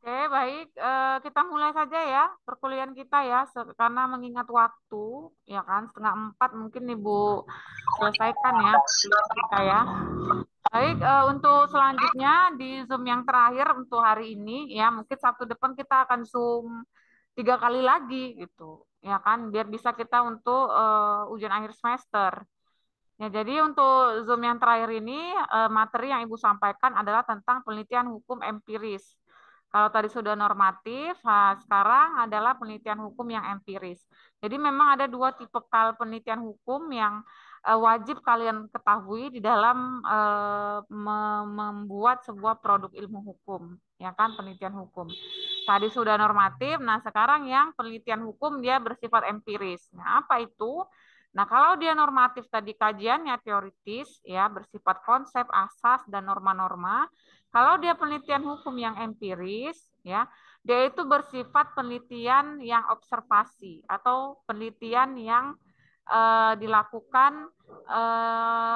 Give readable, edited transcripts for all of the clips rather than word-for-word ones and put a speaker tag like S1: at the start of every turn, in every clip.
S1: Oke, baik. Kita mulai saja ya perkuliahan kita ya, karena mengingat waktu, ya kan, 3:30 mungkin Ibu selesaikan ya perkuliahan kita ya. Baik, untuk selanjutnya di Zoom yang terakhir untuk hari ini ya, mungkin Sabtu depan kita akan Zoom 3 kali lagi gitu, ya kan, biar bisa kita untuk ujian akhir semester. Ya, jadi untuk Zoom yang terakhir ini, materi yang Ibu sampaikan adalah tentang penelitian hukum empiris. Kalau tadi sudah normatif, sekarang adalah penelitian hukum yang empiris. Jadi memang ada dua tipe penelitian hukum yang wajib kalian ketahui di dalam membuat sebuah produk ilmu hukum, ya kan, penelitian hukum. Tadi sudah normatif, nah sekarang yang penelitian hukum dia bersifat empiris. Nah, apa itu? Nah, kalau dia normatif tadi kajiannya teoritis, ya bersifat konsep, asas, dan norma-norma. Kalau dia penelitian hukum yang empiris, ya dia itu bersifat penelitian yang observasi atau penelitian yang dilakukan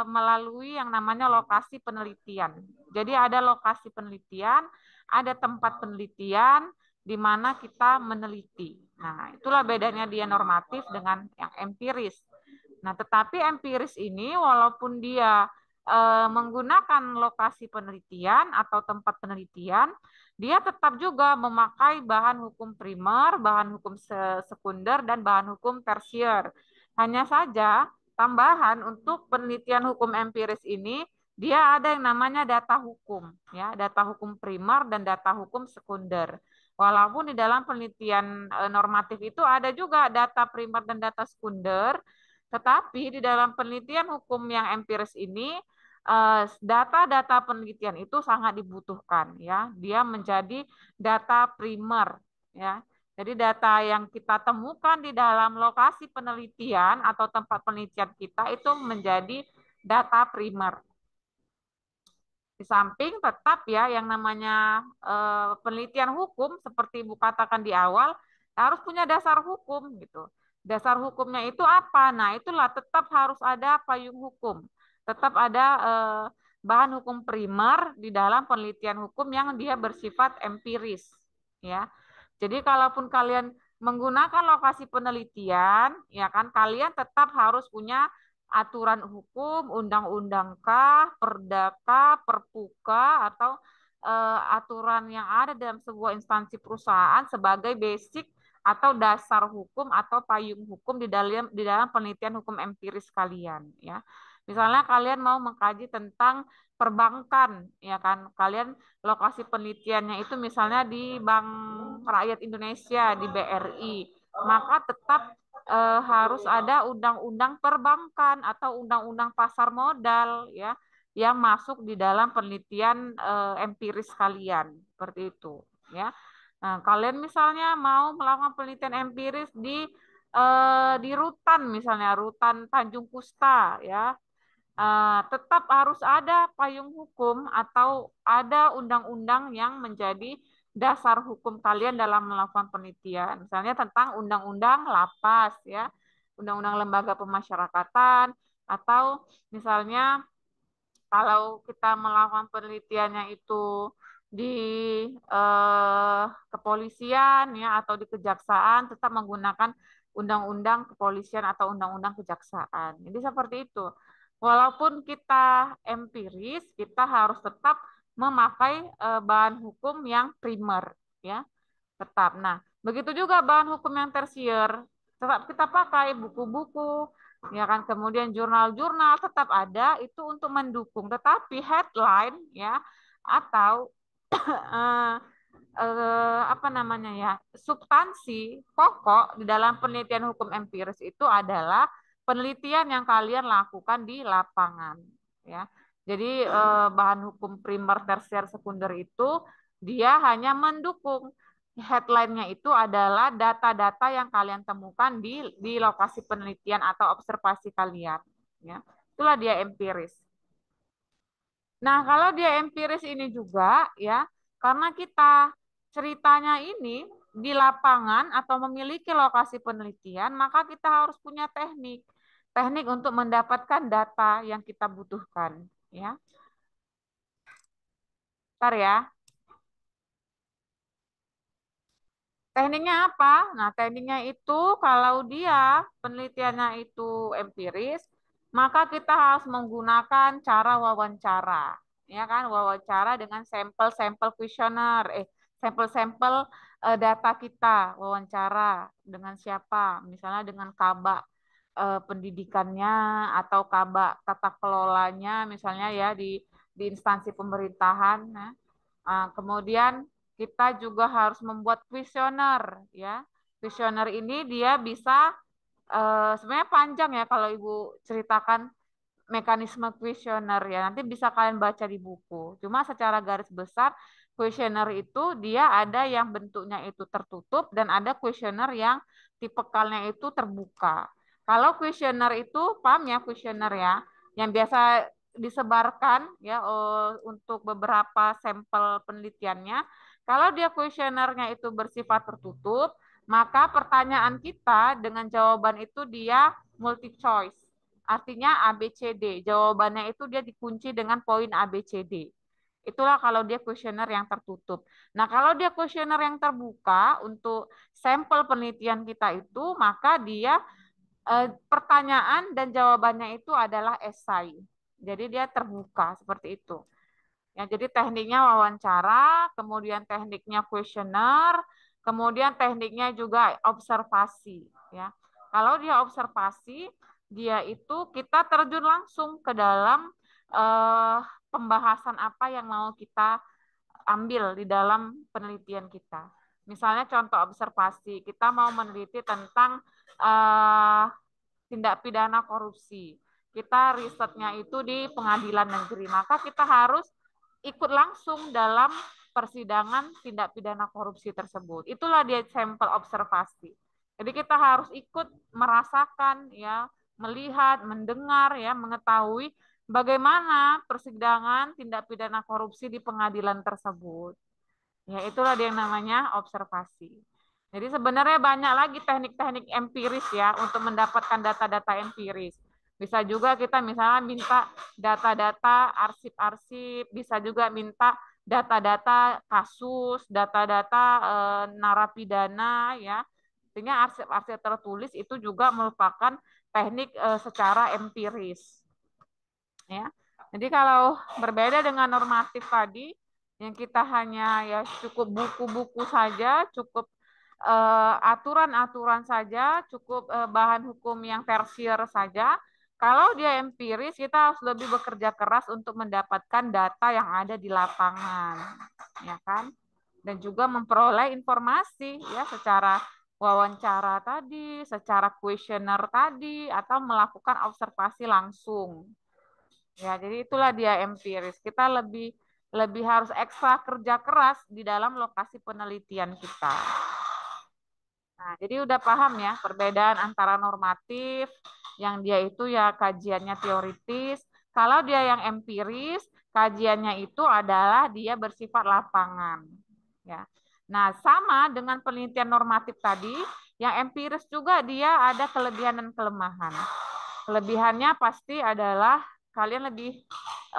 S1: melalui yang namanya lokasi penelitian. Jadi ada lokasi penelitian, ada tempat penelitian di mana kita meneliti. Nah, itulah bedanya dia normatif dengan yang empiris. Nah, tetapi empiris ini walaupun dia menggunakan lokasi penelitian atau tempat penelitian, dia tetap juga memakai bahan hukum primer, bahan hukum sekunder, dan bahan hukum tersier. Hanya saja tambahan untuk penelitian hukum empiris ini, dia ada yang namanya data hukum, ya, data hukum primer dan data hukum sekunder. Walaupun di dalam penelitian normatif itu ada juga data primer dan data sekunder, tetapi di dalam penelitian hukum yang empiris ini data-data penelitian itu sangat dibutuhkan ya. Dia menjadi data primer ya. Jadi data yang kita temukan di dalam lokasi penelitian atau tempat penelitian kita itu menjadi data primer. Di samping tetap ya yang namanya penelitian hukum seperti Ibu katakan di awal harus punya dasar hukum gitu. Dasar hukumnya itu apa? Nah, itulah tetap harus ada payung hukum. Tetap ada bahan hukum primer di dalam penelitian hukum yang dia bersifat empiris ya. Jadi kalaupun kalian menggunakan lokasi penelitian, ya kan kalian tetap harus punya aturan hukum, undang-undang kah, perda kah, perpu kah, atau aturan yang ada dalam sebuah instansi perusahaan sebagai basic atau dasar hukum atau payung hukum di dalam penelitian hukum empiris kalian ya. Misalnya kalian mau mengkaji tentang perbankan ya kan. Kalian lokasi penelitiannya itu misalnya di Bank Rakyat Indonesia, di BRI. Maka tetap harus ada undang-undang perbankan atau undang-undang pasar modal ya yang masuk di dalam penelitian empiris kalian seperti itu ya. Nah, kalian misalnya mau melakukan penelitian empiris di Rutan misalnya Rutan Tanjung Kusta ya. Tetap harus ada payung hukum atau ada undang-undang yang menjadi dasar hukum kalian dalam melakukan penelitian. Misalnya tentang undang-undang lapas ya, undang-undang lembaga pemasyarakatan, atau misalnya kalau kita melakukan penelitiannya itu di kepolisian ya atau di kejaksaan tetap menggunakan undang-undang kepolisian atau undang-undang kejaksaan. Jadi seperti itu. Walaupun kita empiris, kita harus tetap memakai bahan hukum yang primer ya, tetap. Nah, begitu juga bahan hukum yang tersier, tetap kita pakai buku-buku, ya kan, kemudian jurnal-jurnal tetap ada itu untuk mendukung. Tetapi headline ya atau eh, apa namanya ya substansi pokok di dalam penelitian hukum empiris itu adalah penelitian yang kalian lakukan di lapangan ya. Jadi bahan hukum primer, tersier, sekunder itu dia hanya mendukung. Headline-nya itu adalah data-data yang kalian temukan di lokasi penelitian atau observasi kalian ya. Itulah dia empiris. Nah, kalau dia empiris ini juga ya, karena kita ceritanya ini di lapangan atau memiliki lokasi penelitian, maka kita harus punya teknik. Teknik untuk mendapatkan data yang kita butuhkan, ya. Bentar ya. Tekniknya apa? Nah, tekniknya itu kalau dia penelitiannya itu empiris, maka kita harus menggunakan cara wawancara. Ya kan, wawancara dengan sampel-sampel kuesioner, sampel-sampel data kita, wawancara dengan siapa? Misalnya dengan kabak pendidikannya atau kabak tata kelolanya misalnya ya di instansi pemerintahan. Nah, kemudian kita juga harus membuat kuesioner ya. Kuesioner ini dia bisa sebenarnya panjang ya kalau Ibu ceritakan mekanisme kuesioner ya. Nanti bisa kalian baca di buku. Cuma secara garis besar kuesioner itu dia ada yang bentuknya itu tertutup dan ada kuesioner yang tipikalnya itu terbuka. Kalau kuesioner itu paham ya kuesioner ya, yang biasa disebarkan ya untuk beberapa sampel penelitiannya. Kalau dia kuesionernya itu bersifat tertutup, maka pertanyaan kita dengan jawaban itu dia multi choice. Artinya A, B, C, D. Jawabannya itu dia dikunci dengan poin A, B, C, D. Itulah kalau dia kuesioner yang tertutup. Nah, kalau dia kuesioner yang terbuka untuk sampel penelitian kita itu, maka dia pertanyaan dan jawabannya itu adalah esai. Jadi dia terbuka seperti itu. Ya, jadi tekniknya wawancara, kemudian tekniknya kuesioner, kemudian tekniknya juga observasi. Ya, kalau dia observasi, dia itu kita terjun langsung ke dalam eh, pembahasan apa yang mau kita ambil di dalam penelitian kita. Misalnya contoh observasi, kita mau meneliti tentang eh, tindak pidana korupsi. Kita risetnya itu di pengadilan negeri, maka kita harus ikut langsung dalam persidangan tindak pidana korupsi tersebut. Itulah dia sampel observasi. Jadi kita harus ikut merasakan ya, melihat, mendengar ya, mengetahui bagaimana persidangan tindak pidana korupsi di pengadilan tersebut. Ya, itulah dia yang namanya observasi. Jadi sebenarnya banyak lagi teknik-teknik empiris ya untuk mendapatkan data-data empiris. Bisa juga kita misalnya minta data-data arsip-arsip, bisa juga minta data-data kasus, data-data narapidana ya. Artinya arsip-arsip tertulis itu juga merupakan teknik secara empiris ya. Jadi kalau berbeda dengan normatif tadi, yang kita hanya ya cukup buku-buku saja, cukup aturan-aturan saja, cukup bahan hukum yang tersier saja. Kalau dia empiris, kita harus lebih bekerja keras untuk mendapatkan data yang ada di lapangan, ya kan? Dan juga memperoleh informasi ya secara wawancara tadi, secara kuesioner tadi, atau melakukan observasi langsung. Ya, jadi itulah dia empiris. Kita lebih lebih harus ekstra kerja keras di dalam lokasi penelitian kita. Nah, jadi udah paham ya perbedaan antara normatif yang dia itu ya kajiannya teoritis. Kalau dia yang empiris, kajiannya itu adalah dia bersifat lapangan. Ya. Nah, sama dengan penelitian normatif tadi, yang empiris juga dia ada kelebihan dan kelemahan. Kelebihannya pasti adalah kalian lebih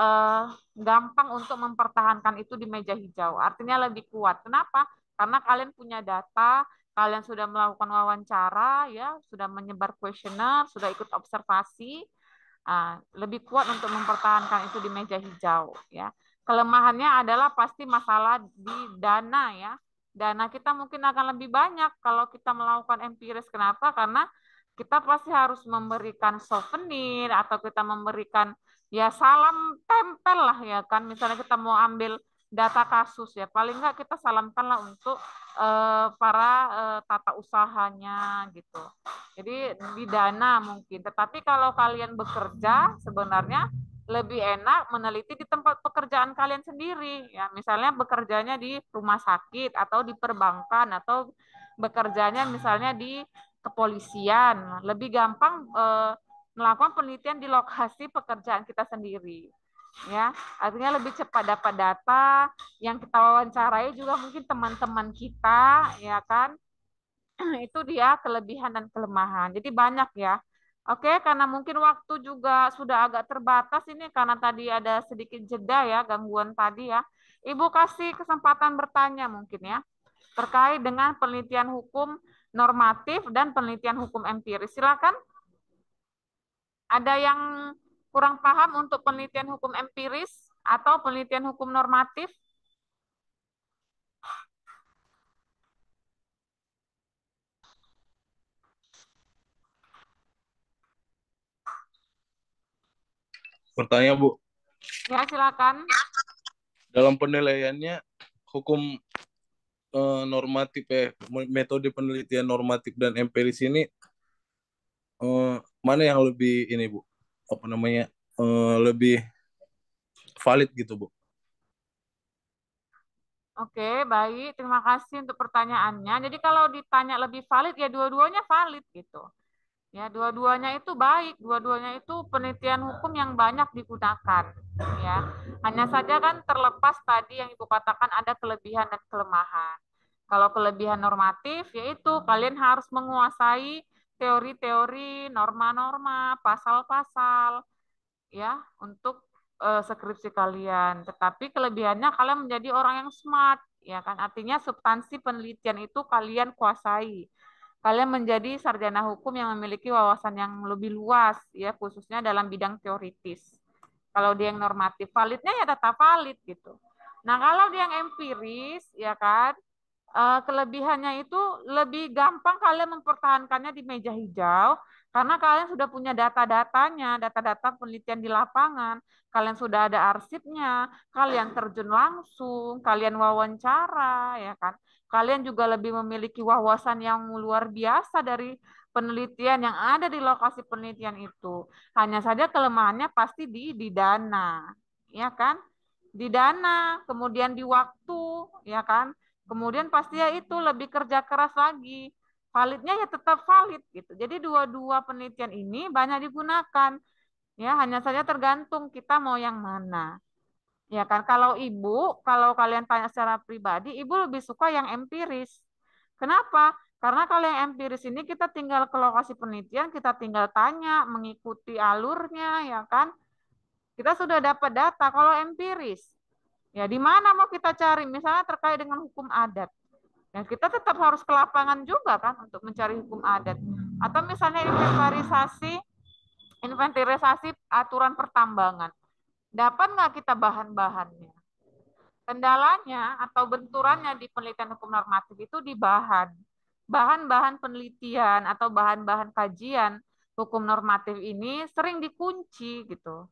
S1: eh, gampang untuk mempertahankan itu di meja hijau. Artinya lebih kuat. Kenapa? Karena kalian punya data, kalian sudah melakukan wawancara, ya, sudah menyebar kuesioner, sudah ikut observasi, lebih kuat untuk mempertahankan itu di meja hijau. Ya, kelemahannya adalah pasti masalah di dana, ya. Dana kita mungkin akan lebih banyak kalau kita melakukan empiris. Kenapa? Karena kita pasti harus memberikan souvenir atau kita memberikan ya salam tempel lah ya kan. Misalnya kita mau ambil data kasus ya, paling nggak kita salamkanlah untuk para tata usahanya gitu. Jadi di dana mungkin. Tetapi kalau kalian bekerja sebenarnya lebih enak meneliti di tempat pekerjaan kalian sendiri. Ya, misalnya bekerjanya di rumah sakit atau di perbankan atau bekerjanya misalnya di kepolisian. Lebih gampang melakukan penelitian di lokasi pekerjaan kita sendiri. Ya, artinya lebih cepat dapat data, yang kita wawancarai juga mungkin teman-teman kita, ya kan? Itu dia kelebihan dan kelemahan. Jadi banyak ya. Oke, karena mungkin waktu juga sudah agak terbatas ini karena tadi ada sedikit jeda ya, gangguan tadi ya. Ibu kasih kesempatan bertanya mungkin ya. terkait dengan penelitian hukum normatif dan penelitian hukum empiris. Silakan. Ada yang kurang paham untuk penelitian hukum empiris atau penelitian hukum normatif?
S2: Pertanyaan Bu,
S1: Ya, silakan.
S2: dalam penilaiannya hukum normatif metode penelitian normatif dan empiris ini mana yang lebih ini Bu? Apa namanya? Lebih valid gitu Bu?
S1: Oke, baik. Terima kasih untuk pertanyaannya. Jadi kalau ditanya lebih valid, ya dua-duanya valid gitu. Ya, dua-duanya itu baik, dua-duanya itu penelitian hukum yang banyak digunakan. Ya, hanya saja kan terlepas tadi yang Ibu katakan ada kelebihan dan kelemahan. Kalau kelebihan normatif, yaitu kalian harus menguasai teori-teori, norma-norma, pasal-pasal, ya, untuk skripsi kalian. Tetapi kelebihannya kalian menjadi orang yang smart, ya kan? Artinya substansi penelitian itu kalian kuasai. Kalian menjadi sarjana hukum yang memiliki wawasan yang lebih luas, ya, khususnya dalam bidang teoritis. Kalau dia yang normatif, validnya ya tetap valid gitu. Nah, kalau dia yang empiris, ya kan, kelebihannya itu lebih gampang kalian mempertahankannya di meja hijau karena kalian sudah punya data-datanya, data-data penelitian di lapangan, kalian sudah ada arsipnya, kalian terjun langsung, kalian wawancara, ya kan? Kalian juga lebih memiliki wawasan yang luar biasa dari penelitian yang ada di lokasi penelitian itu. Hanya saja kelemahannya pasti di dana, ya kan? Di dana, kemudian di waktu, ya kan? Kemudian pasti ya itu lebih kerja keras lagi. Validnya ya tetap valid gitu. Jadi dua-dua penelitian ini banyak digunakan. Ya, hanya saja tergantung kita mau yang mana. Ya kan, kalau ibu, kalau kalian tanya secara pribadi, ibu lebih suka yang empiris. Kenapa? Karena kalau yang empiris ini kita tinggal ke lokasi penelitian, kita tinggal tanya, mengikuti alurnya, ya kan? Kita sudah dapat data. Kalau empiris, ya di mana mau kita cari? Misalnya terkait dengan hukum adat. Ya, kita tetap harus ke lapangan juga kan untuk mencari hukum adat. Atau misalnya inventarisasi aturan pertambangan. Dapat nggak kita bahan-bahannya? Kendalanya atau benturannya di penelitian hukum normatif itu di bahan. Bahan-bahan penelitian atau bahan-bahan kajian hukum normatif ini sering dikunci gitu.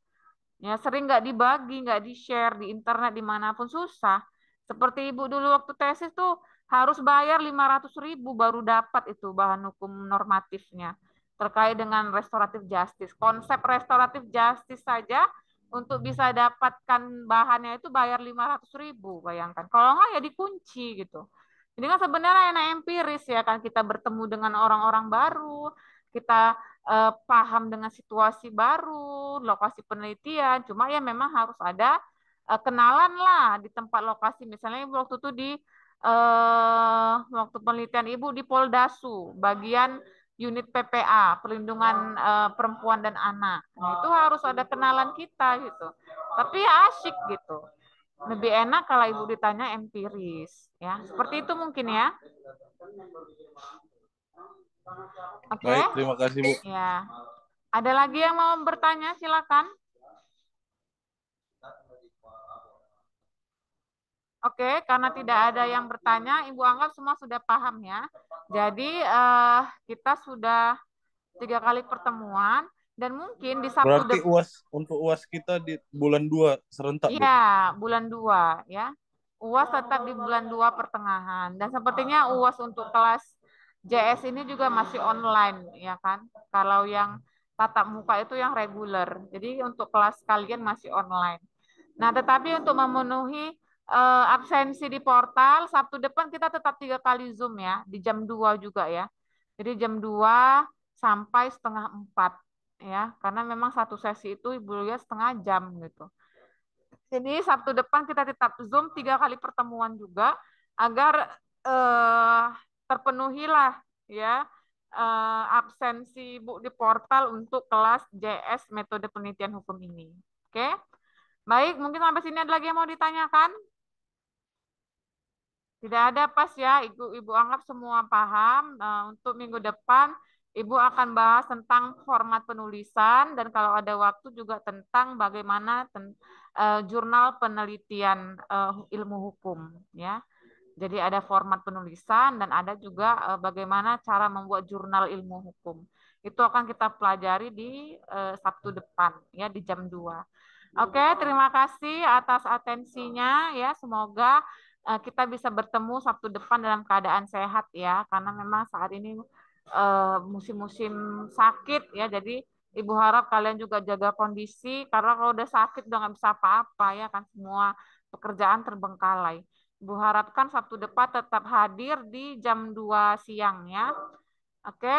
S1: Ya, sering nggak dibagi, nggak di-share di internet dimanapun susah. Seperti ibu dulu waktu tesis tuh harus bayar 500.000 baru dapat itu bahan hukum normatifnya terkait dengan restoratif justice. Konsep restoratif justice saja untuk bisa dapatkan bahannya itu bayar 500.000, bayangkan. Kalau nggak ya dikunci gitu. Ini kan sebenarnya enak empiris ya kan, kita bertemu dengan orang-orang baru, kita paham dengan situasi baru, lokasi penelitian. Cuma ya memang harus ada kenalan lah di tempat lokasi. Misalnya waktu itu di waktu penelitian ibu di Poldasu, bagian unit PPA, perlindungan perempuan dan anak. Nah, itu harus ada kenalan kita gitu. Tapi ya asyik gitu. Lebih enak kalau ibu ditanya empiris, ya. Seperti itu mungkin ya. Oke,
S2: Baik, terima kasih Bu.
S1: ya. Ada lagi yang mau bertanya? Silakan. Oke, karena tidak ada yang bertanya, Ibu anggap semua sudah paham ya. Jadi kita sudah 3 kali pertemuan dan mungkin di Sabtu
S2: Berarti
S1: depan,
S2: untuk UAS kita di bulan 2 serentak
S1: iya
S2: Bu.
S1: bulan 2 ya. UAS tetap di bulan 2 pertengahan dan sepertinya UAS untuk kelas JS ini juga masih online ya kan. Kalau yang tatap muka itu yang reguler. Jadi untuk kelas kalian masih online. Nah, tetapi untuk memenuhi absensi di portal, Sabtu depan kita tetap 3 kali Zoom ya, di jam 2 juga ya. Jadi jam 2 sampai setengah 4 ya, karena memang satu sesi itu Ibu lihat setengah jam gitu. Jadi Sabtu depan kita tetap Zoom 3 kali pertemuan juga, agar eh, terpenuhilah ya absensi Bu di portal untuk kelas JS metode penelitian hukum ini. Oke? Baik, mungkin sampai sini ada lagi yang mau ditanyakan? Tidak ada pas ya, Ibu anggap semua paham. Untuk minggu depan, Ibu akan bahas tentang format penulisan dan kalau ada waktu juga tentang bagaimana jurnal penelitian ilmu hukum ya. Jadi ada format penulisan dan ada juga bagaimana cara membuat jurnal ilmu hukum. Itu akan kita pelajari di Sabtu depan ya di jam 2. Oke, terima kasih atas atensinya ya. Semoga kita bisa bertemu Sabtu depan dalam keadaan sehat ya, karena memang saat ini musim-musim sakit ya. Jadi Ibu harap kalian juga jaga kondisi, karena kalau udah sakit udah nggak bisa apa-apa ya kan, semua pekerjaan terbengkalai. Ibu harapkan Sabtu depan tetap hadir di jam 2 siang ya. Oke.